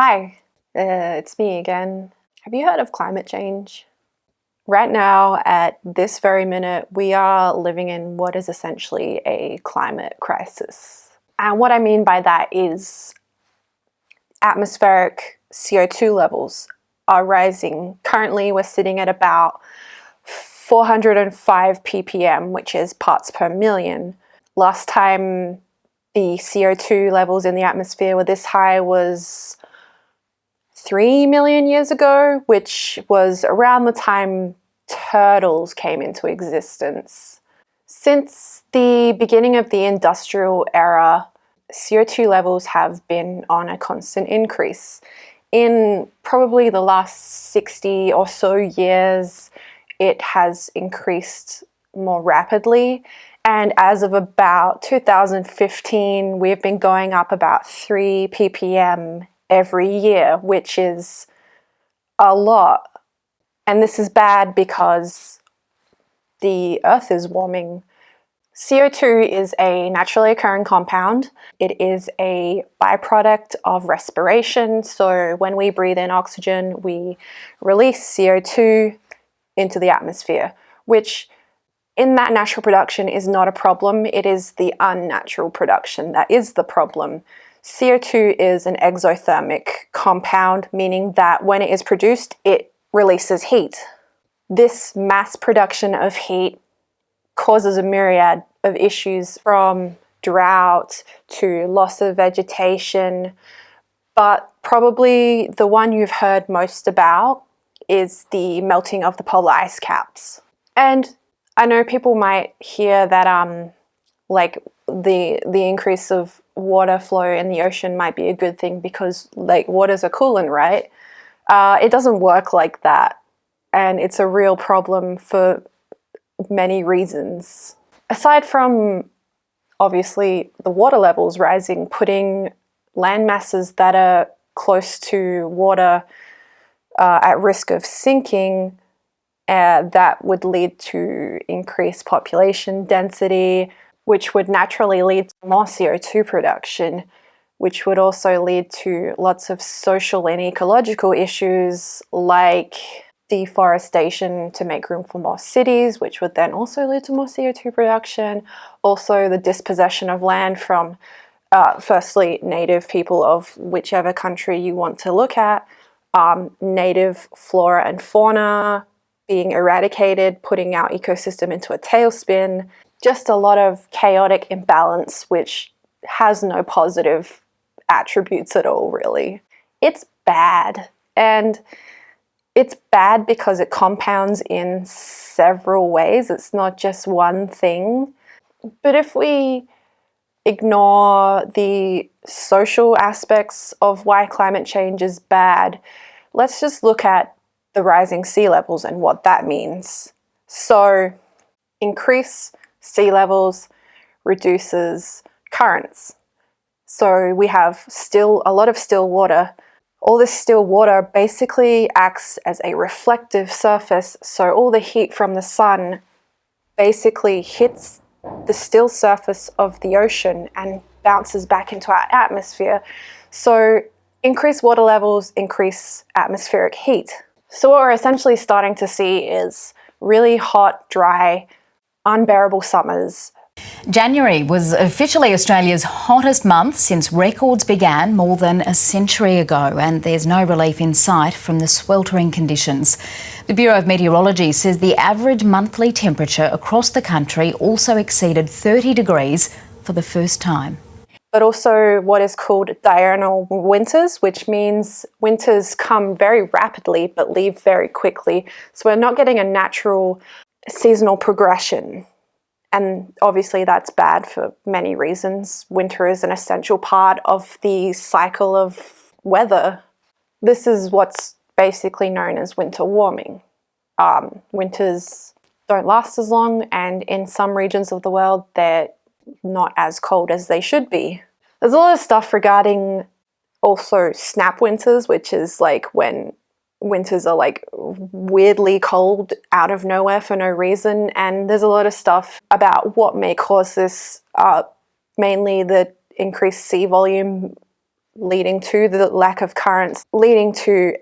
Hi, it's me again. Have you heard of climate change? Right now, at this very minute, we are living in what is essentially a climate crisis. And what I mean by that is atmospheric CO2 levels are rising. Currently, we're sitting at about 405 ppm, which is parts per million. Last time the CO2 levels in the atmosphere were this high was 3 million years ago, which was around the time turtles came into existence. Since the beginning of the industrial era, CO2 levels have been on a constant increase. In probably the last 60 or so years, it has increased more rapidly. And as of about 2015, we've been going up about 3 ppm every year, which is a lot. And this is bad because the Earth is warming. CO2 is a naturally occurring compound. It is a byproduct of respiration. So when we breathe in oxygen, we release CO2 into the atmosphere, which in that natural production is not a problem. It is the unnatural production that is the problem. CO2 is an exothermic compound, meaning that when it is produced, it releases heat. This mass production of heat causes a myriad of issues, from drought to loss of vegetation, but probably the one you've heard most about is the melting of the polar ice caps. And I know people might hear that like the increase of water flow in the ocean might be a good thing because like water's a coolant, right? It doesn't work like that, and it's a real problem for many reasons. Aside from obviously the water levels rising, putting land masses that are close to water at risk of sinking, that would lead to increased population density, which would naturally lead to more CO2 production, which would also lead to lots of social and ecological issues like deforestation to make room for more cities, which would then also lead to more CO2 production. Also, the dispossession of land from, firstly, native people of whichever country you want to look at, native flora and fauna being eradicated, putting our ecosystem into a tailspin. Just a lot of chaotic imbalance, which has no positive attributes at all, really. It's bad. And it's bad because it compounds in several ways. It's not just one thing. But if we ignore the social aspects of why climate change is bad, let's just look at the rising sea levels and what that means. So, increase sea levels reduces currents. So we have a lot of still water. All this still water basically acts as a reflective surface, so all the heat from the sun basically hits the still surface of the ocean and bounces back into our atmosphere. So increased water levels increase atmospheric heat. So what we're essentially starting to see is really hot, dry, unbearable summers. January was officially Australia's hottest month since records began more than a century ago, and there's no relief in sight from the sweltering conditions. The Bureau of Meteorology says the average monthly temperature across the country also exceeded 30 degrees for the first time. But also what is called diurnal winters, which means winters come very rapidly but leave very quickly. So we're not getting a natural seasonal progression. And obviously that's bad for many reasons. Winter is an essential part of the cycle of weather. This is what's basically known as winter warming. Winters don't last as long, and in some regions of the world they're not as cold as they should be. There's a lot of stuff regarding also snap winters, which is like when winters are like weirdly cold out of nowhere for no reason, and there's a lot of stuff about what may cause this, mainly the increased sea volume leading to the lack of currents, leading to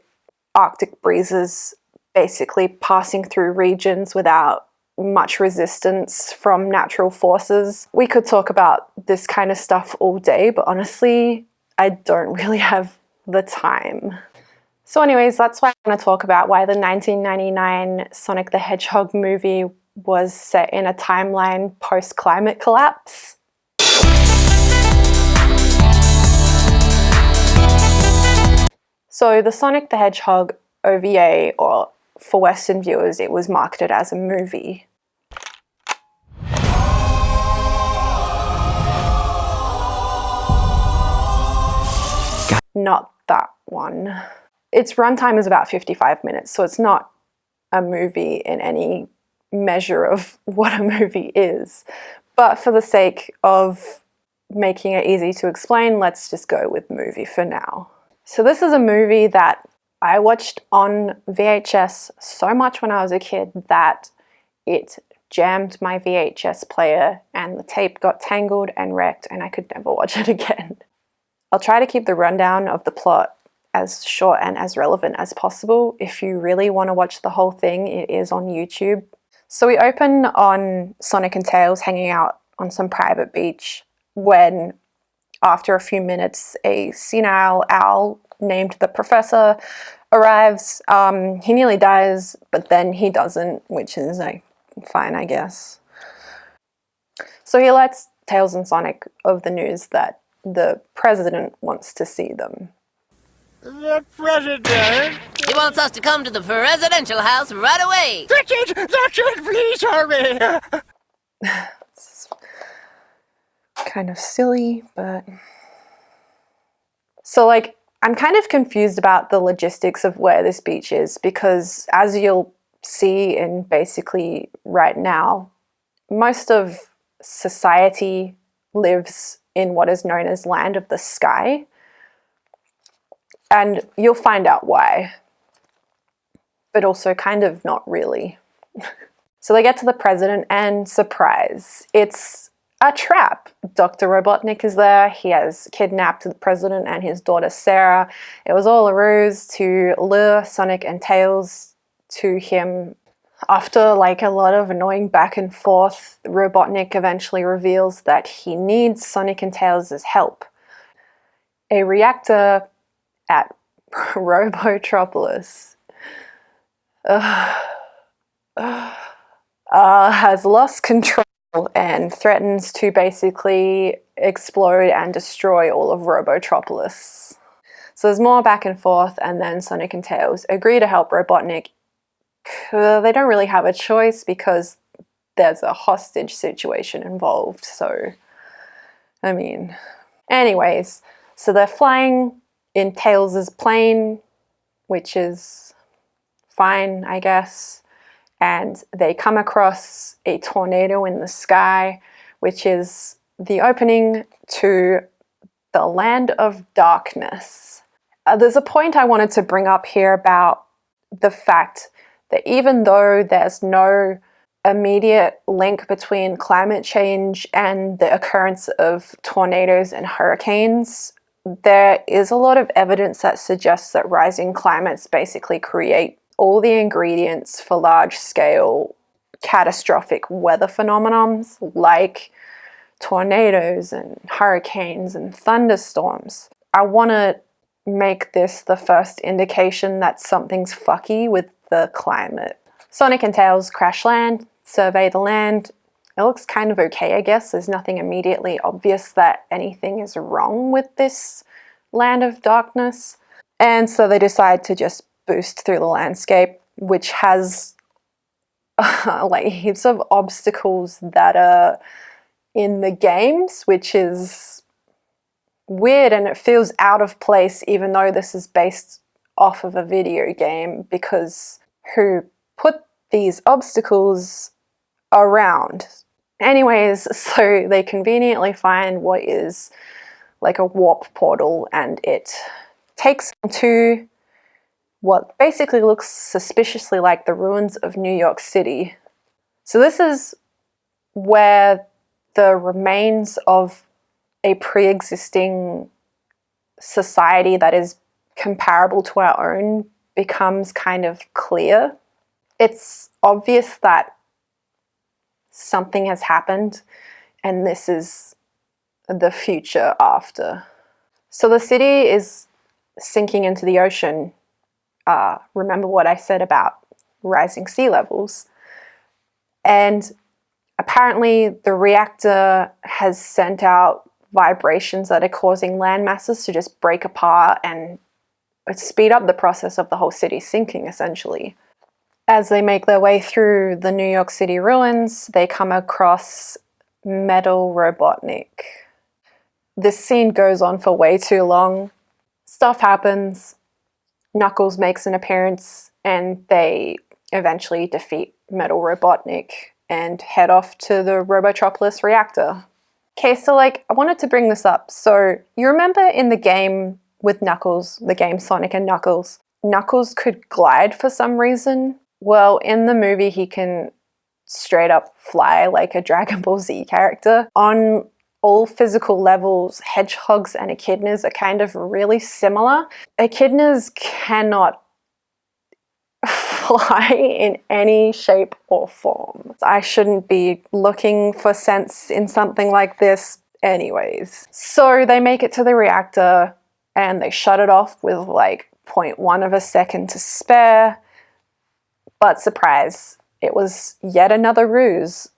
Arctic breezes basically passing through regions without much resistance from natural forces. We could talk about this kind of stuff all day, but honestly, I don't really have the time. So anyways, that's why I want to talk about why the 1999 Sonic the Hedgehog movie was set in a timeline post-climate collapse. So the Sonic the Hedgehog OVA, or for Western viewers, it was marketed as a movie. Not that one. Its runtime is about 55 minutes, so it's not a movie in any measure of what a movie is. But for the sake of making it easy to explain, let's just go with movie for now. So this is a movie that I watched on VHS so much when I was a kid that it jammed my VHS player and the tape got tangled and wrecked and I could never watch it again. I'll try to keep the rundown of the plot as short and as relevant as possible. If you really want to watch the whole thing, it is on YouTube. So we open on Sonic and Tails hanging out on some private beach when, after a few minutes, a senile owl named the Professor arrives. He nearly dies, but then he doesn't, which is like fine, I guess. So he lets Tails and Sonic of the news that the president wants to see them. The president? He wants us to come to the presidential house right away. That's it, please hurry. Kind of silly, but... So, like, I'm kind of confused about the logistics of where this beach is because, as you'll see in basically right now, most of society lives in what is known as Land of the Sky. And you'll find out why. But also kind of not really. So they get to the president and surprise, it's a trap. Dr. Robotnik is there. He has kidnapped the president and his daughter Sarah. It was all a ruse to lure Sonic and Tails to him. After like a lot of annoying back and forth, Robotnik eventually reveals that he needs Sonic and Tails' help. A reactor at Robotropolis has lost control and threatens to basically explode and destroy all of Robotropolis. So there's more back and forth, and then Sonic and Tails agree to help Robotnik. They don't really have a choice because there's a hostage situation involved, so I mean... Anyways, so they're flying in Tails' plane, which is fine, I guess, and they come across a tornado in the sky, which is the opening to the Land of Darkness. There's a point I wanted to bring up here about the fact that even though there's no immediate link between climate change and the occurrence of tornadoes and hurricanes, there is a lot of evidence that suggests that rising climates basically create all the ingredients for large-scale catastrophic weather phenomena like tornadoes and hurricanes and thunderstorms. I want to make this the first indication that something's fucky with the climate. Sonic and Tails crash land, survey the land. It looks kind of okay, I guess. There's nothing immediately obvious that anything is wrong with this Land of Darkness. And so they decide to just boost through the landscape, which has like heaps of obstacles that are in the games, which is weird, and it feels out of place even though this is based off of a video game, because who put these obstacles around? Anyways, so they conveniently find what is like a warp portal, and it takes them to what basically looks suspiciously like the ruins of New York City. So this is where the remains of a pre-existing society that is comparable to our own becomes kind of clear. It's obvious that something has happened and this is the future after. So the city is sinking into the ocean. Remember what I said about rising sea levels. And apparently the reactor has sent out vibrations that are causing land masses to just break apart and speed up the process of the whole city sinking, essentially. As they make their way through the New York City ruins, they come across Metal Robotnik. This scene goes on for way too long. Stuff happens. Knuckles makes an appearance and they eventually defeat Metal Robotnik and head off to the Robotropolis reactor. Okay, so I wanted to bring this up. So you remember in the game with Knuckles, the game Sonic and Knuckles, Knuckles could glide for some reason? Well, in the movie he can straight up fly like a Dragon Ball Z character. On all physical levels, hedgehogs and echidnas are kind of really similar. Echidnas cannot fly in any shape or form. I shouldn't be looking for sense in something like this anyways. So they make it to the reactor and they shut it off with 0.1 of a second to spare. But surprise, it was yet another ruse.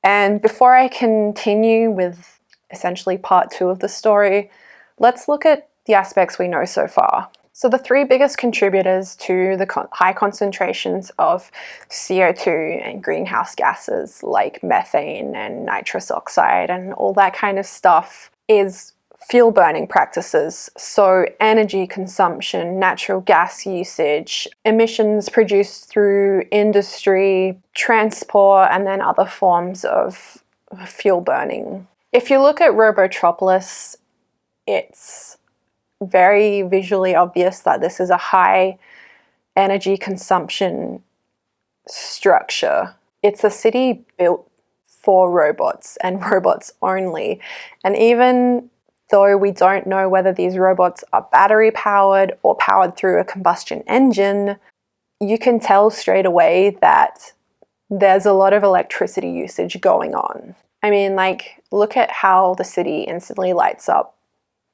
And before I continue with essentially part 2 of the story, let's look at the aspects we know so far. So the 3 biggest contributors to the high concentrations of CO2 and greenhouse gases like methane and nitrous oxide and all that kind of stuff is fuel burning practices. So energy consumption, natural gas usage, emissions produced through industry, transport, and then other forms of fuel burning. If you look at Robotropolis, it's very visually obvious that this is a high energy consumption structure. It's a city built for robots and robots only. And even though we don't know whether these robots are battery powered or powered through a combustion engine, you can tell straight away that there's a lot of electricity usage going on. I mean, look at how the city instantly lights up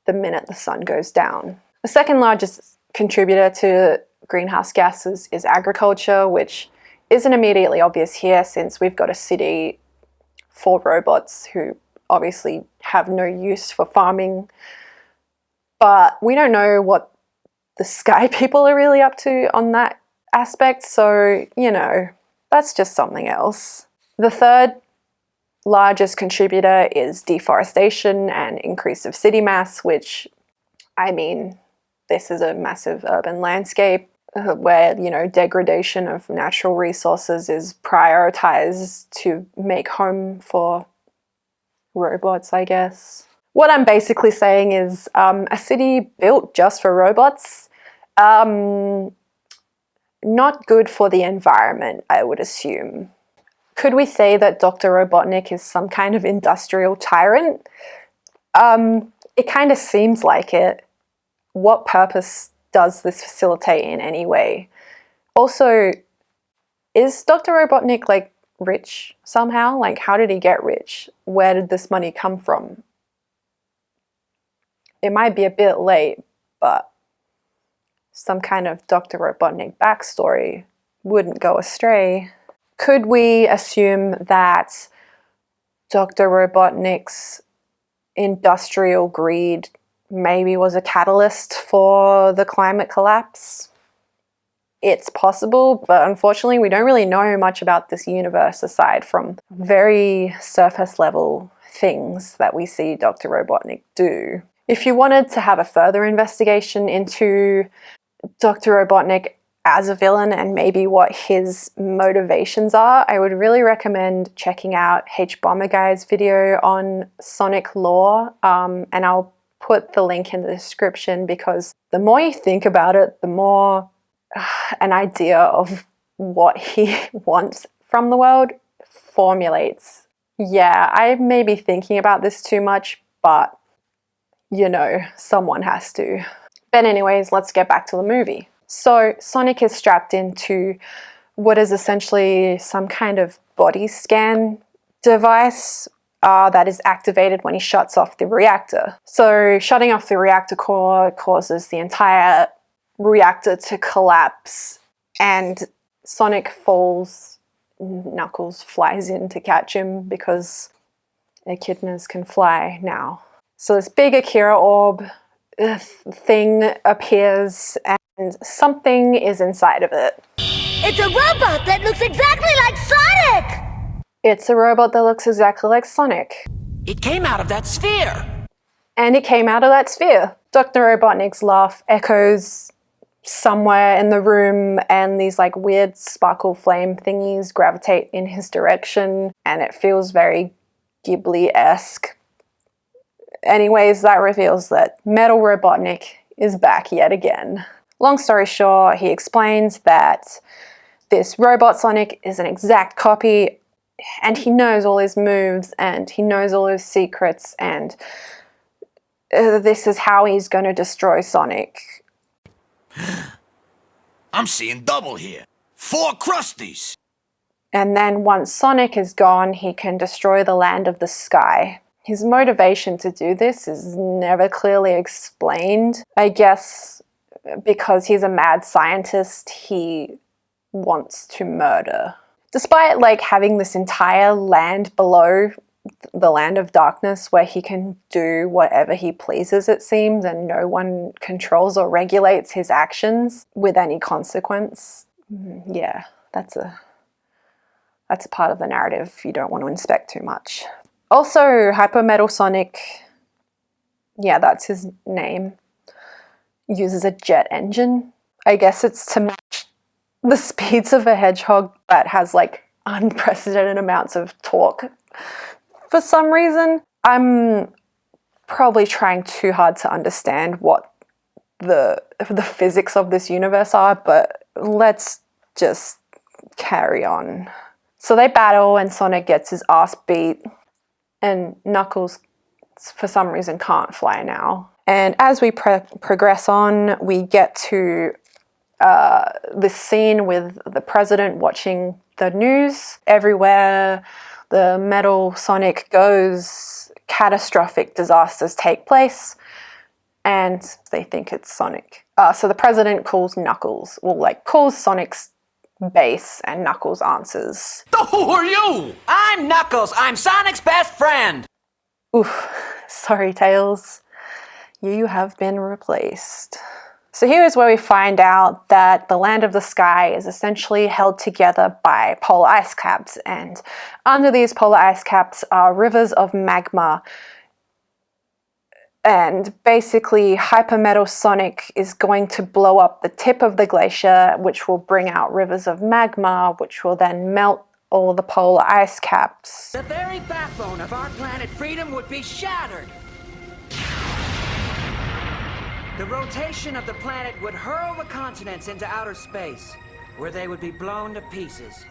the minute the sun goes down. The second largest contributor to greenhouse gases is agriculture, which isn't immediately obvious here since we've got a city for robots who obviously have no use for farming. But we don't know what the sky people are really up to on that aspect, so, that's just something else. The third largest contributor is deforestation and increase of city mass, which, this is a massive urban landscape where, degradation of natural resources is prioritized to make home for robots, I guess. What I'm basically saying is a city built just for robots, not good for the environment, I would assume. Could we say that Dr. Robotnik is some kind of industrial tyrant? It kind of seems like it. What purpose does this facilitate in any way? Also, is Dr. Robotnik rich somehow? How did he get rich? Where did this money come from? It might be a bit late, but some kind of Dr. Robotnik backstory wouldn't go astray. Could we assume that Dr. Robotnik's industrial greed maybe was a catalyst for the climate collapse? It's possible, but unfortunately we don't really know much about this universe aside from very surface level things that we see Dr. Robotnik do. If you wanted to have a further investigation into Dr. Robotnik as a villain and maybe what his motivations are, I would really recommend checking out H-Bomber Guy's video on Sonic lore, and I'll put the link in the description because the more you think about it, the more an idea of what he wants from the world formulates. Yeah, I may be thinking about this too much, but you know, someone has to. But anyways, let's get back to the movie. So Sonic is strapped into what is essentially some kind of body scan device that is activated when he shuts off the reactor. So shutting off the reactor core causes the entire reactor to collapse, and Sonic falls. Knuckles flies in to catch him because echidnas can fly now. So this big Akira orb thing appears, and something is inside of it. It's a robot that looks exactly like Sonic! It's a robot that looks exactly like Sonic. It came out of that sphere. And it came out of that sphere. Dr. Robotnik's laugh echoes somewhere in the room, and these like weird sparkle flame thingies gravitate in his direction, and it feels very Ghibli-esque. Anyways, that reveals that Metal Robotnik is back yet again. Long story short, he explains that this robot Sonic is an exact copy, and he knows all his moves, and he knows all his secrets, and this is how he's going to destroy Sonic. I'm seeing double here. 4 Krusties! And then once Sonic is gone, he can destroy the land of the sky. His motivation to do this is never clearly explained. I guess because he's a mad scientist, he wants to murder. Despite like having this entire land below the land of darkness where he can do whatever he pleases, it seems, and no one controls or regulates his actions with any consequence. Yeah, that's a part of the narrative you don't want to inspect too much. Also, Hyper Metal Sonic, yeah, that's his name, uses a jet engine. I guess it's to match the speeds of a hedgehog, but has like unprecedented amounts of torque. For some reason, I'm probably trying too hard to understand what the physics of this universe are, but let's just carry on. So they battle, and Sonic gets his ass beat, and Knuckles, for some reason, can't fly now. And as we progress on, we get to this scene with the president watching the news. Everywhere the Metal Sonic goes, catastrophic disasters take place, and they think it's Sonic. So the president calls Knuckles, calls Sonic's base, and Knuckles answers. Who are you? I'm Knuckles. I'm Sonic's best friend. Oof, sorry, Tails. You have been replaced. So here is where we find out that the land of the sky is essentially held together by polar ice caps, and under these polar ice caps are rivers of magma. And basically, Hyper Metal Sonic is going to blow up the tip of the glacier, which will bring out rivers of magma, which will then melt all the polar ice caps. The very backbone of our planet freedom would be shattered. The rotation of the planet would hurl the continents into outer space, where they would be blown to pieces.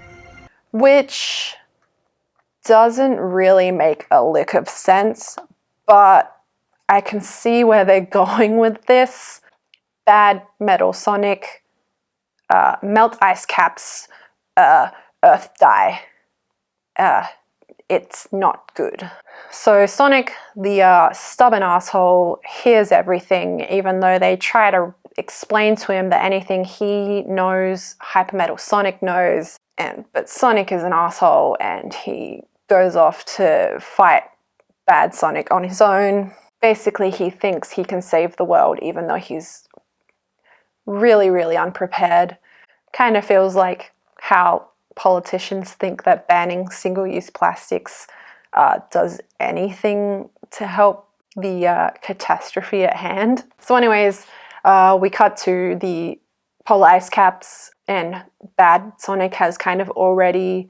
Which doesn't really make a lick of sense, but I can see where they're going with this. Bad Metal Sonic, melt ice caps, Earth die. It's not good. So Sonic, the stubborn asshole, hears everything, even though they try to explain to him that anything he knows, Hyper Metal Sonic knows. But Sonic is an asshole, and he goes off to fight Bad Sonic on his own. Basically, he thinks he can save the world, even though he's really, really unprepared. Kind of feels like how politicians think that banning single-use plastics does anything to help the catastrophe at hand. So anyways, we cut to the polar ice caps, and Bad Sonic has kind of already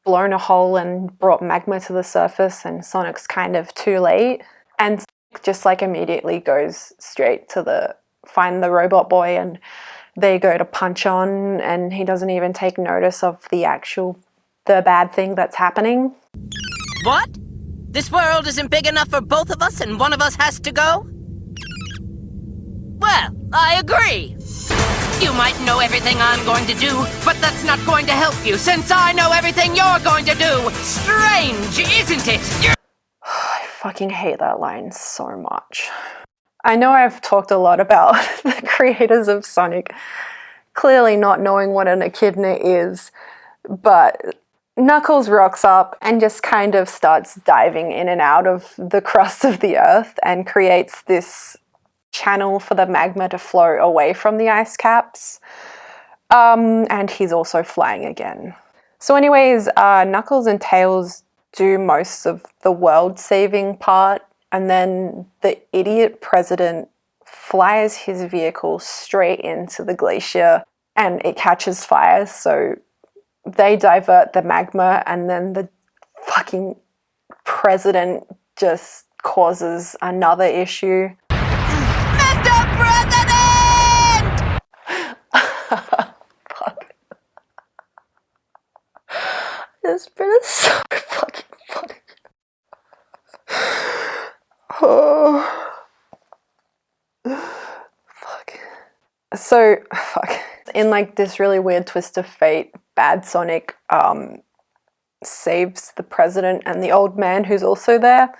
blown a hole and brought magma to the surface, and Sonic's kind of too late. And Sonic just like immediately goes straight to find the robot boy, and they go to punch on, and he doesn't even take notice of the bad thing that's happening. What? This world isn't big enough for both of us and one of us has to go? Well, I agree. You might know everything I'm going to do, but that's not going to help you since I know everything you're going to do. Strange, isn't it? I fucking hate that line so much. I know I've talked a lot about the creators of Sonic clearly not knowing what an echidna is, but Knuckles rocks up and just kind of starts diving in and out of the crust of the earth and creates this channel for the magma to flow away from the ice caps. And he's also flying again. So anyways, Knuckles and Tails do most of the world-saving part, and then the idiot president flies his vehicle straight into the glacier and it catches fire, so they divert the magma and then the fucking president just causes another issue. Mr. President! Fuck. This bit is so fucking funny. Oh. Fuck. So, fuck. In like this really weird twist of fate, Bad Sonic saves the president and the old man who's also there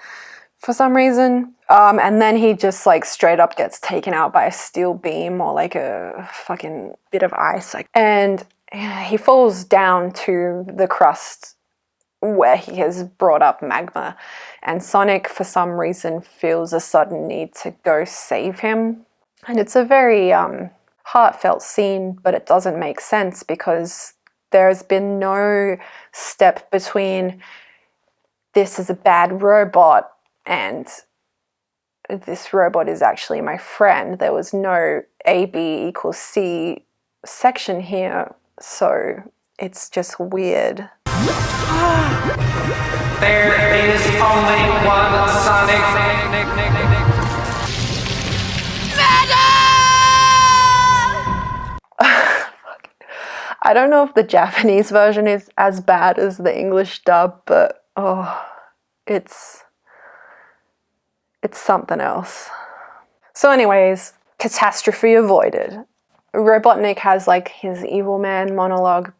for some reason. And then he just like straight up gets taken out by a steel beam or like a fucking bit of ice. And he falls down to the crust where he has brought up magma. And Sonic, for some reason, feels a sudden need to go save him. And it's a very heartfelt scene, but it doesn't make sense because there's been no step between this is a bad robot and this robot is actually my friend. There was no AB equals C section here, so it's just weird. There is only one Sonic. I don't know if the Japanese version is as bad as the English dub, but it's something else. So anyways, catastrophe avoided. Robotnik has like his evil man monologue,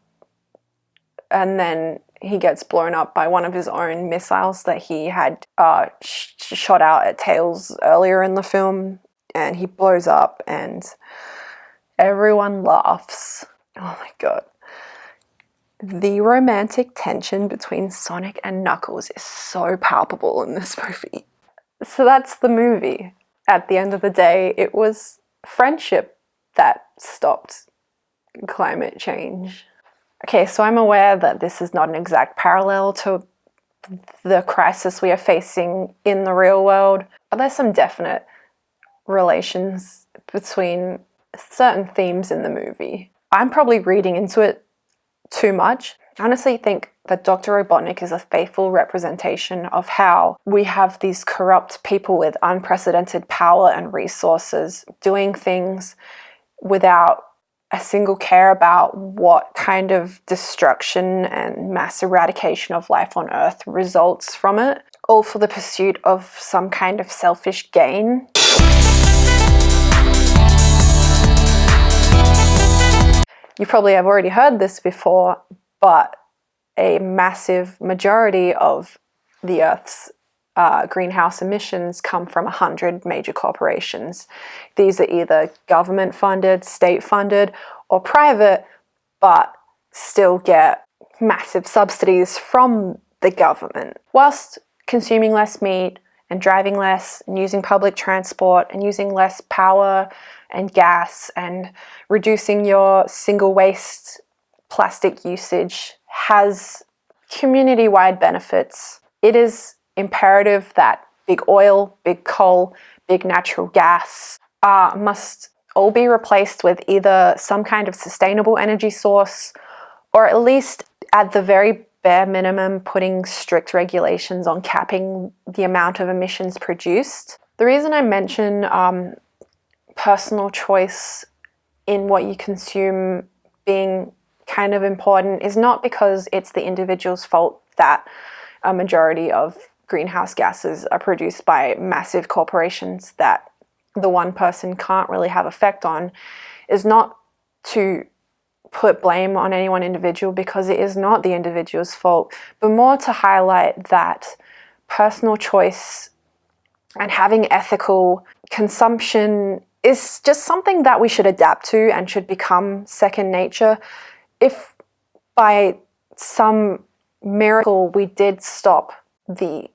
and then he gets blown up by one of his own missiles that he had shot out at Tails earlier in the film, and he blows up and everyone laughs. Oh my god. The romantic tension between Sonic and Knuckles is so palpable in this movie. So that's the movie. At the end of the day, it was friendship that stopped climate change. Okay, so I'm aware that this is not an exact parallel to the crisis we are facing in the real world, but there's some definite relations between certain themes in the movie. I'm probably reading into it too much. I honestly think that Dr. Robotnik is a faithful representation of how we have these corrupt people with unprecedented power and resources doing things without a single care about what kind of destruction and mass eradication of life on Earth results from it, all for the pursuit of some kind of selfish gain. You probably have already heard this before, but a massive majority of the Earth's greenhouse emissions come from 100 major corporations. These are either government-funded, state-funded, or private, but still get massive subsidies from the government. Whilst consuming less meat and driving less and using public transport and using less power and gas and reducing your single-waste plastic usage has community-wide benefits, it is imperative that big oil, big coal, big natural gas must all be replaced with either some kind of sustainable energy source, or at least at the very bare minimum putting strict regulations on capping the amount of emissions produced. The reason I mention personal choice in what you consume being kind of important is not because it's the individual's fault that a majority of greenhouse gases are produced by massive corporations that the one person can't really have effect on is not to put blame on any one individual, because it is not the individual's fault, but more to highlight that personal choice and having ethical consumption is just something that we should adapt to and should become second nature. If by some miracle we did stop the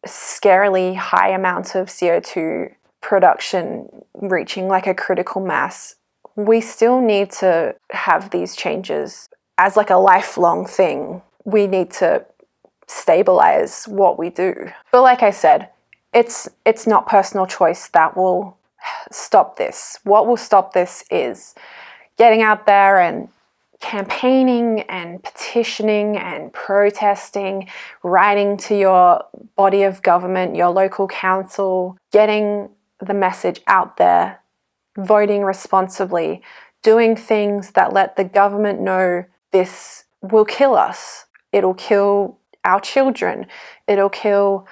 scarily high amounts of CO2 production reaching like a critical mass, we still need to have these changes as like a lifelong thing. We need to stabilize what we do. But like I said, it's not personal choice that will stop this. What will stop this is getting out there and campaigning and petitioning and protesting, writing to your body of government, your local council, getting the message out there, voting responsibly, doing things that let the government know this will kill us. It'll kill our children. It'll kill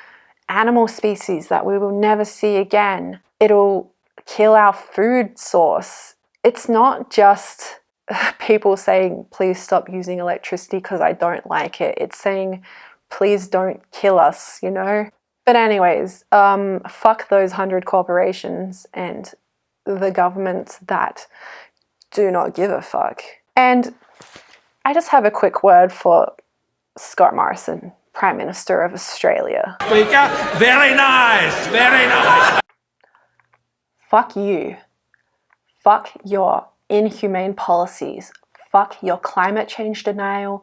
animal species that we will never see again. It'll kill our food source. It's not just people saying, please stop using electricity because I don't like it. It's saying, please don't kill us, you know? But anyways, fuck those 100 corporations and the governments that do not give a fuck. And I just have a quick word for Scott Morrison, Prime Minister of Australia. Speaker, very nice, very nice. Fuck you. Fuck your inhumane policies. Fuck your climate change denial.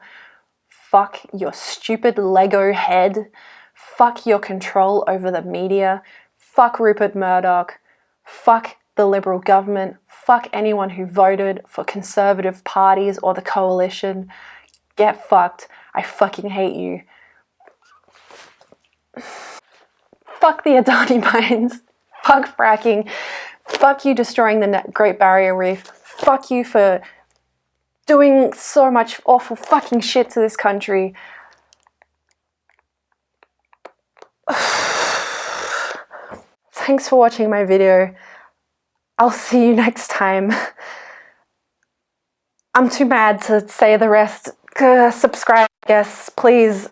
Fuck your stupid Lego head. Fuck your control over the media. Fuck Rupert Murdoch. Fuck the Liberal government. Fuck anyone who voted for Conservative parties or the coalition. Get fucked. I fucking hate you. Fuck the Adani mines. Fuck fracking. Fuck you destroying the Great Barrier Reef. Fuck you for doing so much awful fucking shit to this country. Thanks for watching my video. I'll see you next time. I'm too mad to say the rest. Subscribe, I guess, please.